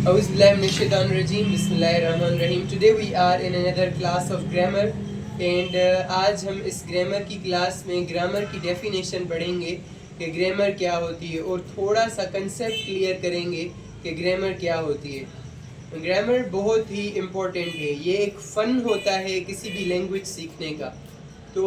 Auzu billahi minash shaitanir rajim. Bismillahir rahmanir rahim. Today we are in another class of grammar and आज हम इस grammar की class में grammar की definition पढ़ेंगे कि ग्रामर क्या होती है और थोड़ा सा कंसेप्ट क्लियर करेंगे कि ग्रामर क्या होती है। ग्रामर बहुत ही इम्पोर्टेंट है, ये एक फ़न होता है किसी भी लैंग्वेज सीखने का। तो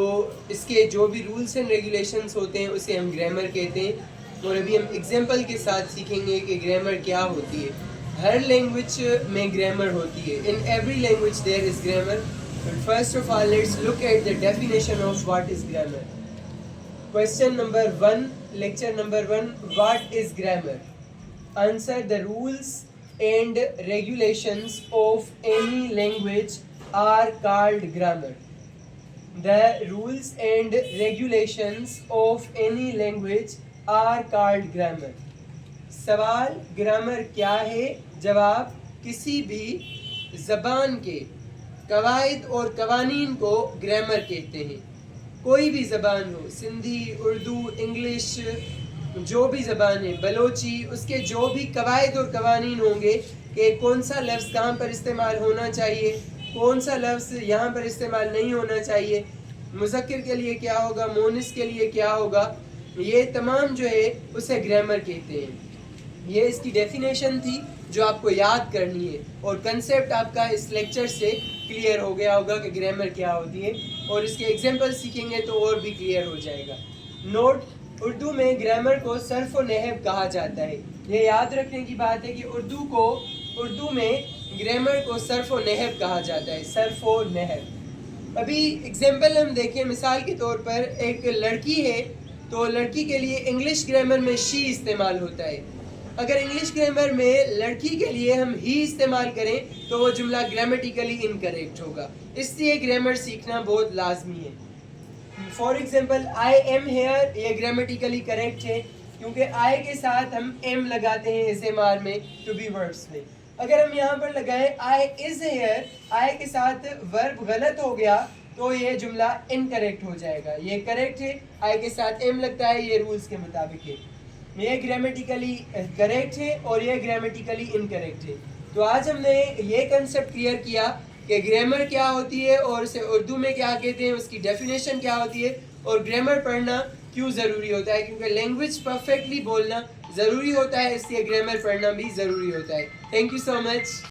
इसके जो भी रूल्स एंड रेगुलेशंस होते हैं उसे हम ग्रामर कहते हैं और अभी हम एग्जांपल के साथ सीखेंगे कि ग्रामर क्या होती है। हर लैंग्वेज में ग्रामर होती है, in every language there is grammar. But first of all let's look at the definition of what is grammar. Question number 1, lecture number 1, what is grammar? Answer: the rules and regulations of any language are called grammar. The rules and regulations of any language are called grammar. सवाल: grammar क्या है? जवाब: किसी भी ज़बान के कवायद और कवानीन को ग्रामर कहते हैं। कोई भी ज़बान हो, सिंधी, उर्दू, इंग्लिश, जो भी ज़बान है, बलोची, उसके जो भी कवायद और कवानीन होंगे कि कौन सा लफ्ज़ कहाँ पर इस्तेमाल होना चाहिए, कौन सा लफ्ज़ यहाँ पर इस्तेमाल नहीं होना चाहिए, मुज़क्कर के लिए क्या होगा, मोनिस के लिए क्या होगा, ये तमाम जो है उसे ग्रामर कहते हैं। ये इसकी डेफिनेशन थी जो आपको याद करनी है और कंसेप्ट आपका इस लेक्चर से क्लियर हो गया होगा कि ग्रामर क्या होती है और इसके एग्जांपल सीखेंगे तो और भी क्लियर हो जाएगा। नोट: उर्दू में ग्रामर को सर्फ व नहव कहा जाता है। ये याद रखने की बात है कि उर्दू में ग्रामर को सर्फ व नहव कहा जाता है, सर्फ व नहव। अभी एग्जांपल हम देखें, मिसाल के तौर पर एक लड़की है तो लड़की के लिए इंग्लिश ग्रामर में शी इस्तेमाल होता है। अगर इंग्लिश ग्रामर में लड़की के लिए हम ही इस्तेमाल करें तो वो जुमला ग्रामेटिकली इनकरेक्ट होगा, इसलिए ग्रामर सीखना बहुत लाजमी है। For example, I am here, ये ग्रामेटिकली करेक्ट है क्योंकि आई के साथ हम एम लगाते हैं एसएमआर में, टू बी वर्ब्स में। अगर हम यहाँ पर लगाएं आई इज हेयर, आई के साथ वर्ब गलत हो गया तो ये जुमला इनकरेक्ट हो जाएगा। ये करेक्ट है, आई के साथ एम लगता है, ये रूल्स के मुताबिक है। ये ग्रामेटिकली करेक्ट है और ये ग्रामेटिकली इनकरेक्ट है। तो आज हमने ये कंसेप्ट क्लियर किया कि ग्रामर क्या होती है और इसे उर्दू में क्या कहते हैं, उसकी डेफिनेशन क्या होती है और ग्रामर पढ़ना क्यों ज़रूरी होता है, क्योंकि लैंग्वेज परफेक्टली बोलना ज़रूरी होता है, इसलिए ग्रामर पढ़ना भी ज़रूरी होता है। Thank you so much.